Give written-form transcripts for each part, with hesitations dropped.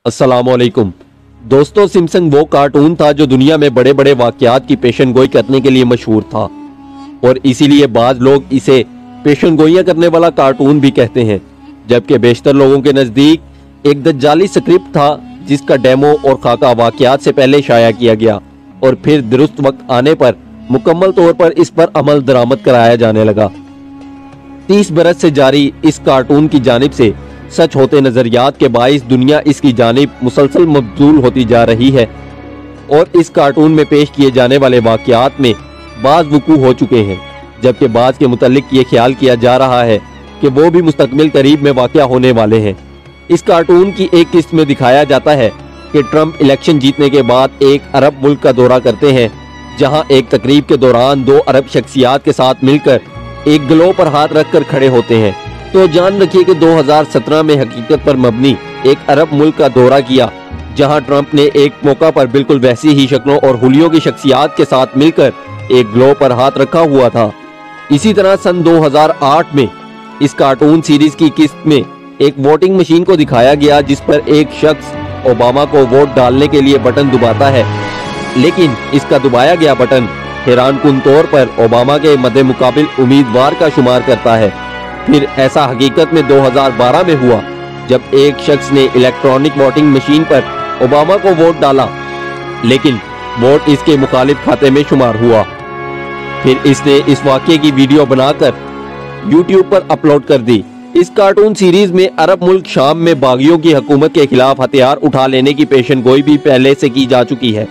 अस्सलामुअलैकुम दोस्तों, सिम्पसन वो कार्टून था जो दुनिया में बड़े बड़े वाकयात की पेशन गोई करने के लिए मशहूर था और इसीलिए बाज लोग इसे पेशन गोइयां करने वाला कार्टून भी कहते हैं, जबकि बेशतर लोगों के नज़दीक एक दज्जाली स्क्रिप्ट था जिसका डेमो और खाका वाकयात से पहले शाया किया गया और फिर दुरुस्त वक्त आने पर मुकम्मल तौर पर इस पर अमल दरामद कराया जाने लगा। 30 बरस से जारी इस कार्टून की जानिब से सच होते नजरियात के बाइस दुनिया इसकी जानिब मुसलसल मबजूल होती जा रही है और इस कार्टून में पेश किए जाने वाले वाकयात में बाज वकू हो चुके हैं, जबकि बाज के मुतालिक ये ख्याल किया जा रहा है कि वो भी मुस्तकबिल करीब में वाकया होने वाले हैं। इस कार्टून की एक किस्त में दिखाया जाता है कि ट्रंप इलेक्शन जीतने के बाद एक अरब मुल्क का दौरा करते हैं, जहां एक तकरीब के दौरान 2 अरब शख्सियात के साथ मिलकर एक गलो पर हाथ रखकर खड़े होते हैं। तो जान रखिए कि 2017 में हकीकत पर मबनी एक अरब मुल्क का दौरा किया, जहां ट्रंप ने एक मौका पर बिल्कुल वैसी ही शक्लों और हुलियों की शख्सियात के साथ मिलकर एक ग्लो पर हाथ रखा हुआ था। इसी तरह सन 2008 में इस कार्टून सीरीज की किस्त में एक वोटिंग मशीन को दिखाया गया, जिस पर एक शख्स ओबामा को वोट डालने के लिए बटन दबाता है, लेकिन इसका दबाया गया बटन हैरानकुन तौर पर ओबामा के मद्दे मुकाबिल उम्मीदवार का शुमार करता है। फिर ऐसा हकीकत में 2012 में हुआ, जब एक शख्स ने इलेक्ट्रॉनिक वोटिंग मशीन पर ओबामा को वोट डाला, लेकिन वोट इसके मुखालिफ खाते में शुमार हुआ। फिर इसने इस वाकये की वीडियो बनाकर यूट्यूब पर अपलोड कर दी। इस कार्टून सीरीज में अरब मुल्क शाम में बागियों की हुकूमत के खिलाफ हथियार उठा लेने की पेशन गोई भी पहले से की जा चुकी है।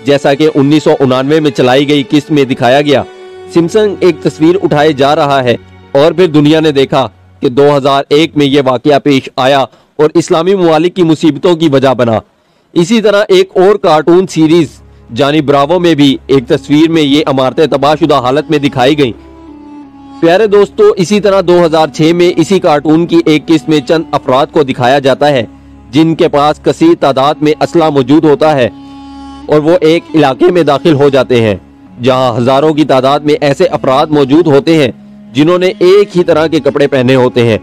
जैसा कि 1999 में चलाई गई किस्त में दिखाया गया, सिम्पसन एक तस्वीर उठाए जा रहा है और फिर दुनिया ने देखा कि 2001 में यह वाकया पेश आया और इस्लामी ममालिक की मुसीबतों की वजह बना। इसी तरह एक और कार्टून सीरीज जानी ब्रावो में भी एक तस्वीर में ये इमारतें तबाहशुदा हालत में दिखाई गईं। प्यारे दोस्तों, इसी तरह 2006 में इसी कार्टून की एक किस्त में चंद अफराद को दिखाया जाता है जिनके पास कसीर तादाद में असला मौजूद होता है और वो एक इलाके में दाखिल हो जाते हैं जहां हजारों की तादाद में ऐसे अफराद मौजूद होते हैं जिन्होंने एक ही तरह के कपड़े पहने होते हैं।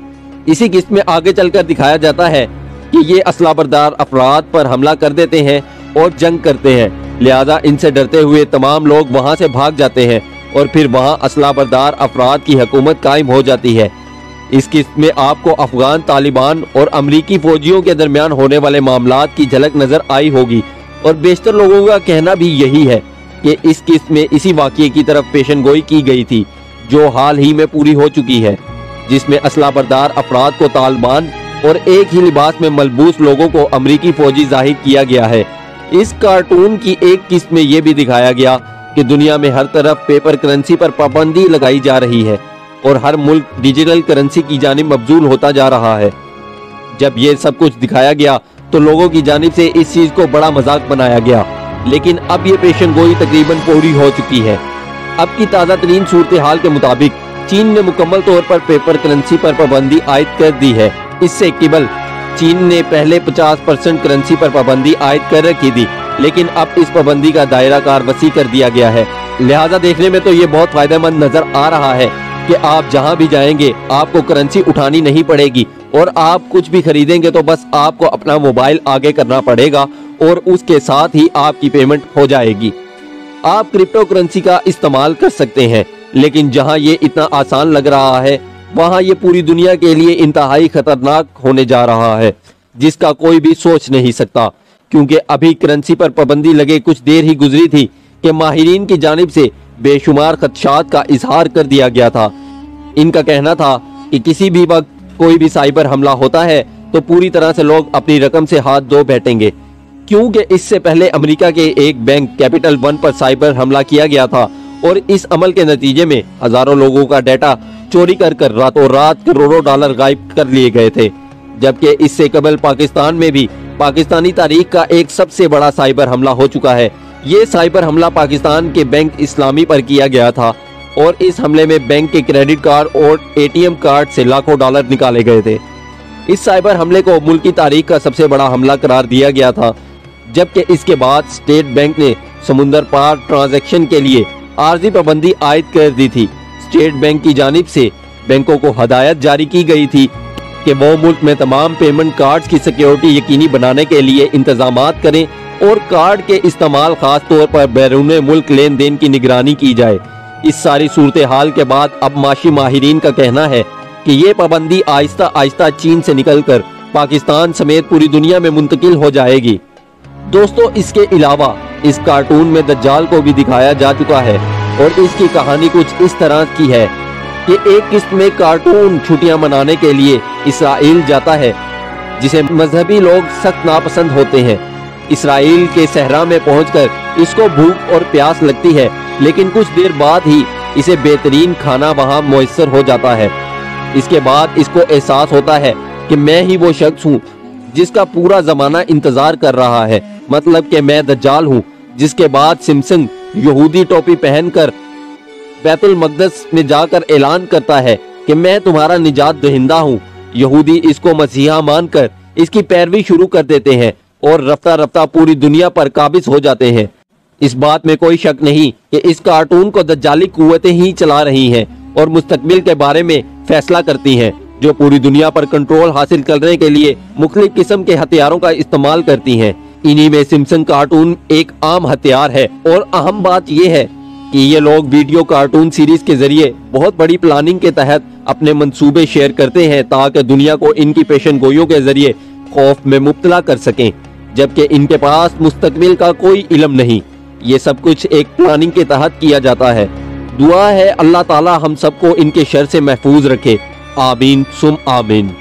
इसी किस्त में आगे चलकर दिखाया जाता है कि ये असला बरदार अफराद पर हमला कर देते हैं और जंग करते हैं, लिहाजा इनसे डरते हुए तमाम लोग वहां से भाग जाते हैं और फिर वहां असला बरदार अफराद की हुकूमत कायम हो जाती है। इस किस्त में आपको अफगान तालिबान और अमरीकी फौजियों के दरमियान होने वाले मामलात की झलक नजर आई होगी और बेशतर लोगों का कहना भी यही है कि इस किस्त में इसी वाकये की तरफ पेशन गोई की गई थी जो हाल ही में पूरी हो चुकी है, जिसमें असला बरदार अफराद को तालिबान और एक ही लिबास में मलबूस लोगों को अमरीकी फौजी जाहिर किया गया है। इस कार्टून की एक किस्त में यह भी दिखाया गया कि दुनिया में हर तरफ पेपर करेंसी पर पाबंदी लगाई जा रही है और हर मुल्क डिजिटल करेंसी की जानिब मबजूल होता जा रहा है। जब ये सब कुछ दिखाया गया तो लोगों की जानिब से इस चीज को बड़ा मजाक बनाया गया, लेकिन अब ये पेशन गोई तकरीबन पूरी हो चुकी है। अब की ताज़ा तरीन सूरत हाल के मुताबिक चीन ने मुकम्मल तौर पर पेपर करेंसी पर पाबंदी आयद कर दी है। इससे केवल चीन ने पहले 50% करेंसी पर पाबंदी आयद कर रखी थी, लेकिन अब इस पाबंदी का दायरा कार वसी कर दिया गया है। लिहाजा देखने में तो ये बहुत फायदेमंद नजर आ रहा है कि आप जहां भी जाएंगे आपको करेंसी उठानी नहीं पड़ेगी और आप कुछ भी खरीदेंगे तो बस आपको अपना मोबाइल आगे करना पड़ेगा और उसके साथ ही आपकी पेमेंट हो जाएगी। आप क्रिप्टो करेंसी का इस्तेमाल कर सकते हैं, लेकिन जहां ये इतना आसान लग रहा है वहां ये पूरी दुनिया के लिए इंतहाई खतरनाक होने जा रहा है, जिसका कोई भी सोच नहीं सकता। क्योंकि अभी करेंसी पर पाबंदी लगे कुछ देर ही गुजरी थी कि माहिरीन की जानिब से बेशुमार खदशात का इजहार कर दिया गया था। इनका कहना था कि किसी भी वक्त कोई भी साइबर हमला होता है तो पूरी तरह से लोग अपनी रकम से हाथ धो बैठेंगे, क्योंकि इससे पहले अमेरिका के एक बैंक कैपिटल वन पर साइबर हमला किया गया था और इस अमल के नतीजे में हजारों लोगों का डाटा चोरी कर कर रातों रात करोड़ों डॉलर गायब कर लिए गए थे। जबकि इससे कबल पाकिस्तान में भी पाकिस्तानी तारीख का एक सबसे बड़ा साइबर हमला हो चुका है। ये साइबर हमला पाकिस्तान के बैंक इस्लामी पर किया गया था और इस हमले में बैंक के क्रेडिट कार्ड और ATM कार्ड से लाखों डॉलर निकाले गए थे। इस साइबर हमले को मुल्क की तारीख का सबसे बड़ा हमला करार दिया गया था, जबकि इसके बाद स्टेट बैंक ने समुंदर पार ट्रांजैक्शन के लिए आर्जी पाबंदी आयद कर दी थी। स्टेट बैंक की जानिब से बैंकों को हदायत जारी की गई थी कि वो मुल्क में तमाम पेमेंट कार्ड्स की सिक्योरिटी यकीनी बनाने के लिए इंतजामात करें और कार्ड के इस्तेमाल खास तौर पर बैरून मुल्क लेन देन की निगरानी की जाए। इस सारी सूरत हाल के बाद अब माशी माहिरीन का कहना है कि ये पाबंदी आहिस्ता आहिस्ता चीन से निकलकर पाकिस्तान समेत पूरी दुनिया में मुंतकिल हो जाएगी। दोस्तों, इसके अलावा इस कार्टून में दज्जाल को भी दिखाया जा चुका है और इसकी कहानी कुछ इस तरह की है कि एक किस्त में कार्टून छुट्टियां मनाने के लिए इसराइल जाता है, जिसे मजहबी लोग सख्त नापसंद होते हैं। इसराइल के सहरा में पहुंचकर इसको भूख और प्यास लगती है, लेकिन कुछ देर बाद ही इसे बेहतरीन खाना वहां मुयस्सर हो जाता है। इसके बाद इसको एहसास होता है कि मैं ही वो शख्स हूँ जिसका पूरा जमाना इंतजार कर रहा है, मतलब कि मैं दज्जाल हूँ। जिसके बाद सिम्पसन यहूदी टोपी पहनकर बैतुल मकदस में जाकर ऐलान करता है कि मैं तुम्हारा निजात दहिंदा हूँ। यहूदी इसको मसीहा मानकर इसकी पैरवी शुरू कर देते हैं और रफ्ता रफ्ता पूरी दुनिया पर काबिज हो जाते हैं। इस बात में कोई शक नहीं कि इस कार्टून को दज्जाली कुव्वतें ही चला रही हैं और मुस्तकबिल के बारे में फैसला करती हैं, जो पूरी दुनिया पर कंट्रोल हासिल करने के लिए मुख्तलिफ किस्म के हथियारों का इस्तेमाल करती हैं। इन्हीं में सिम्पसन कार्टून एक आम हथियार है और अहम बात यह है कि ये लोग वीडियो कार्टून सीरीज के जरिए बहुत बड़ी प्लानिंग के तहत अपने मंसूबे शेयर करते हैं ताकि दुनिया को इनकी पेशन गोइयों के जरिए खौफ में मुब्तला कर सकें, जबकि इनके पास मुस्तकबिल का कोई इल्म नहीं। ये सब कुछ एक प्लानिंग के तहत किया जाता है। दुआ है अल्लाह ताला हम सबको इनके शर से महफूज रखे। आमीन सुम आमीन।